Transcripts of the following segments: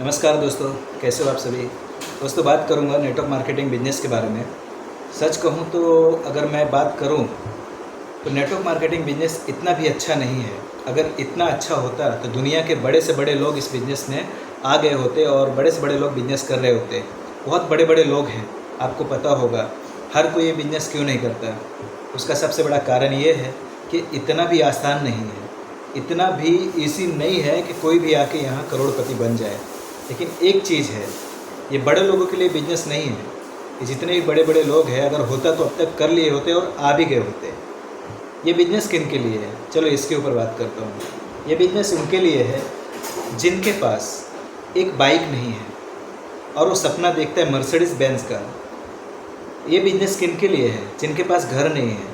नमस्कार दोस्तों, कैसे हो आप सभी। दोस्तों, बात करूंगा नेटवर्क मार्केटिंग बिजनेस के बारे में। सच कहूं तो अगर मैं बात करूं तो नेटवर्क मार्केटिंग बिजनेस इतना भी अच्छा नहीं है। अगर इतना अच्छा होता तो दुनिया के बड़े से बड़े लोग इस बिज़नेस में आ गए होते और बड़े से बड़े लोग बिजनेस कर रहे होते। बहुत बड़े बड़े लोग हैं, आपको पता होगा। हर कोई ये बिजनेस क्यों नहीं करता? उसका सबसे बड़ा कारण ये है कि इतना भी आसान नहीं है, इतना भी ईज़ी नहीं है कि कोई भी आके यहाँ करोड़पति बन जाए। लेकिन एक चीज़ है, ये बड़े लोगों के लिए बिजनेस नहीं है। ये जितने भी बड़े बड़े लोग हैं, अगर होता तो अब तक कर लिए होते और आ भी गए होते। ये बिजनेस किन के लिए है, चलो इसके ऊपर बात करता हूँ। ये बिजनेस उनके लिए है जिनके पास एक बाइक नहीं है और वो सपना देखता है मर्सिडीज बेंज का। ये बिजनेस किन के लिए है? जिनके पास घर नहीं है।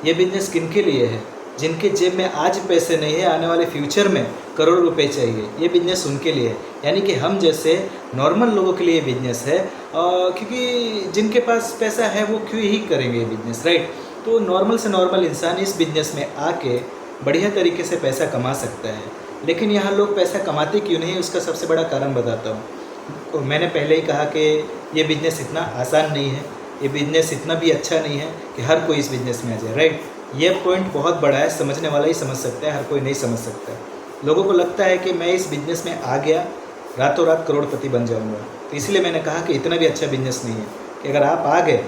ये बिजनेस किन के लिए है? जिनके जेब में आज पैसे नहीं है, आने वाले फ्यूचर में करोड़ों रुपए चाहिए। ये बिजनेस उनके लिए है। यानी कि हम जैसे नॉर्मल लोगों के लिए बिजनेस है, क्योंकि जिनके पास पैसा है वो क्यों ही करेंगे ये बिजनेस, राइट। तो नॉर्मल से नॉर्मल इंसान इस बिजनेस में आके बढ़िया तरीके से पैसा कमा सकता है। लेकिन यहाँ लोग पैसा कमाते क्यों नहीं, उसका सबसे बड़ा कारण बताता हूँ। तो मैंने पहले ही कहा कि ये बिजनेस इतना आसान नहीं है, ये बिजनेस इतना भी अच्छा नहीं है कि हर कोई इस बिजनेस में आ जाए, राइट। ये पॉइंट बहुत बड़ा है, समझने वाला ही समझ सकता है, हर कोई नहीं समझ सकता। लोगों को लगता है कि मैं इस बिजनेस में आ गया रातों रात करोड़पति बन जाऊंगा। तो इसलिए मैंने कहा कि इतना भी अच्छा बिजनेस नहीं है कि अगर आप आ गए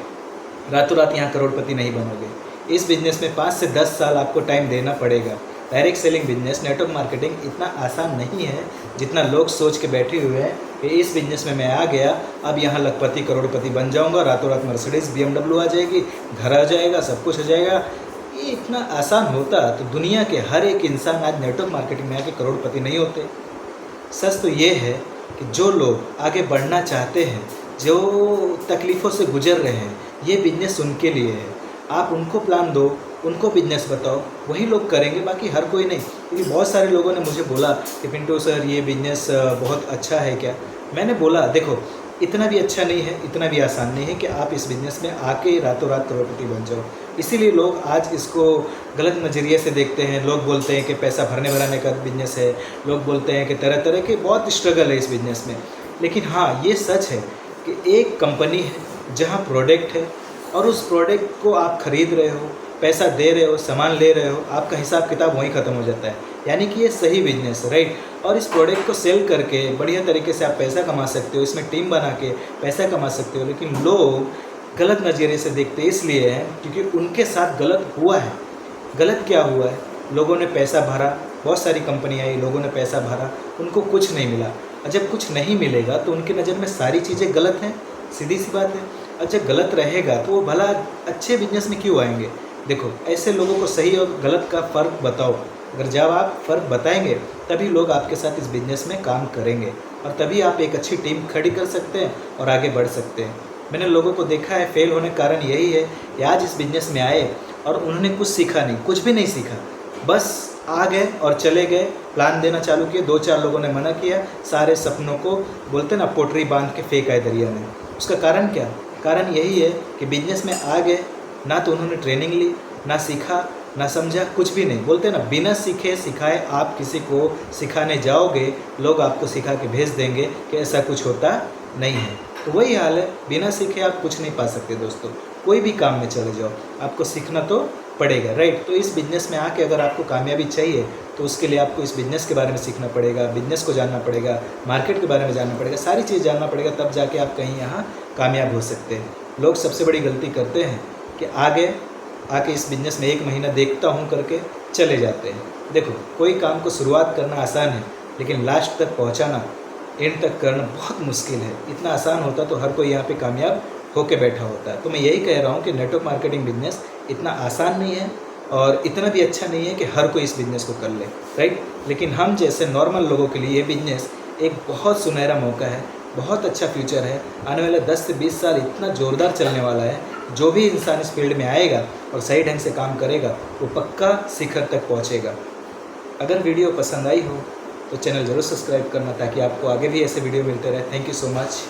रातों रात यहाँ करोड़पति नहीं बनोगे। इस बिजनेस में 5 से 10 साल आपको टाइम देना पड़ेगा। Direct selling business, network marketing इतना आसान नहीं है जितना लोग सोच के बैठे हुए हैं कि इस बिजनेस में मैं आ गया, अब यहाँ लखपति करोड़पति बन जाऊँगा, रातों रात मर्सिडीज़ BMW आ जाएगी, घर आ जाएगा, सब कुछ हो जाएगा। ये इतना आसान होता तो दुनिया के हर एक इंसान आज नेटवर्क मार्केटिंग में आके करोड़पति नहीं होते। सच तो ये है कि जो लोग आगे बढ़ना चाहते हैं, जो तकलीफ़ों से गुजर रहे हैं, ये बिजनेस उनके लिए है। आप उनको प्लान दो, उनको बिजनेस बताओ, वही लोग करेंगे, बाकी हर कोई नहीं। क्योंकि बहुत सारे लोगों ने मुझे बोला कि पिंटू सर ये बिजनेस बहुत अच्छा है क्या। मैंने बोला देखो, इतना भी अच्छा नहीं है, इतना भी आसान नहीं है कि आप इस बिज़नेस में आके रातों रात करोड़पति बन जाओ। इसीलिए लोग आज इसको गलत नज़रिए से देखते हैं। लोग बोलते हैं कि पैसा भरने भराने का बिज़नेस है, लोग बोलते हैं कि तरह तरह के बहुत स्ट्रगल है इस बिज़नेस में। लेकिन हाँ, ये सच है कि एक कंपनी है जहाँ प्रोडक्ट है और उस प्रोडक्ट को आप ख़रीद रहे हो, पैसा दे रहे हो, सामान ले रहे हो, आपका हिसाब किताब वहीं ख़त्म हो जाता है। यानी कि ये सही बिजनेस है, राइट। और इस प्रोडक्ट को सेल करके बढ़िया तरीके से आप पैसा कमा सकते हो, इसमें टीम बना के पैसा कमा सकते हो। लेकिन लोग गलत नज़रिए से देखते इसलिए हैं क्योंकि उनके साथ गलत हुआ है। गलत क्या हुआ है? लोगों ने पैसा भरा, बहुत सारी कंपनी आई, लोगों ने पैसा भरा, उनको कुछ नहीं मिला। और जब कुछ नहीं मिलेगा तो उनकी नज़र में सारी चीज़ें गलत हैं, सीधी सी बात है। और जब गलत रहेगा तो वो भला अच्छे बिजनेस में क्यों आएंगे? देखो, ऐसे लोगों को सही और गलत का फ़र्क बताओ। अगर जब आप फ़र्क बताएंगे तभी लोग आपके साथ इस बिज़नेस में काम करेंगे और तभी आप एक अच्छी टीम खड़ी कर सकते हैं और आगे बढ़ सकते हैं। मैंने लोगों को देखा है, फेल होने का कारण यही है कि आज इस बिज़नेस में आए और उन्होंने कुछ सीखा नहीं, कुछ भी नहीं सीखा, बस आ गए और चले गए। प्लान देना चालू किए, 2-4 लोगों ने मना किया, सारे सपनों को बोलते ना पोटरी बांध के फेंक आए दरिया में। उसका कारण क्या? कारण यही है कि बिजनेस में आ गए, ना तो उन्होंने ट्रेनिंग ली, ना सीखा, ना समझा, कुछ भी नहीं। बोलते ना, बिना सीखे सिखाए आप किसी को सिखाने जाओगे, लोग आपको सिखा के भेज देंगे कि ऐसा कुछ होता नहीं है। तो वही हाल है, बिना सीखे आप कुछ नहीं पा सकते दोस्तों। कोई भी काम में चले जाओ, आपको सीखना तो पड़ेगा, राइट। तो इस बिज़नेस में आके अगर आपको कामयाबी चाहिए तो उसके लिए आपको इस बिज़नेस के बारे में सीखना पड़ेगा, बिज़नेस को जानना पड़ेगा, मार्केट के बारे में जानना पड़ेगा, सारी चीज़ जानना पड़ेगा, तब जाके आप कहीं यहाँ कामयाब हो सकते हैं। लोग सबसे बड़ी गलती करते हैं कि आके इस बिज़नेस में 1 महीना देखता हूँ करके चले जाते हैं। देखो, कोई काम को शुरुआत करना आसान है, लेकिन लास्ट तक पहुँचाना, एंड तक करना बहुत मुश्किल है। इतना आसान होता तो हर कोई यहाँ पे कामयाब होके बैठा होता। तो मैं यही कह रहा हूँ कि नेटवर्क मार्केटिंग बिजनेस इतना आसान नहीं है और इतना भी अच्छा नहीं है कि हर कोई इस बिज़नेस को कर ले, राइट। लेकिन हम जैसे नॉर्मल लोगों के लिए ये बिज़नेस एक बहुत सुनहरा मौका है, बहुत अच्छा फ्यूचर है। आने वाले 10 से 20 साल इतना ज़ोरदार चलने वाला है। जो भी इंसान इस फील्ड में आएगा और सही ढंग से काम करेगा वो पक्का शिखर तक पहुँचेगा। अगर वीडियो पसंद आई हो तो चैनल ज़रूर सब्सक्राइब करना ताकि आपको आगे भी ऐसे वीडियो मिलते रहे। Thank you so much.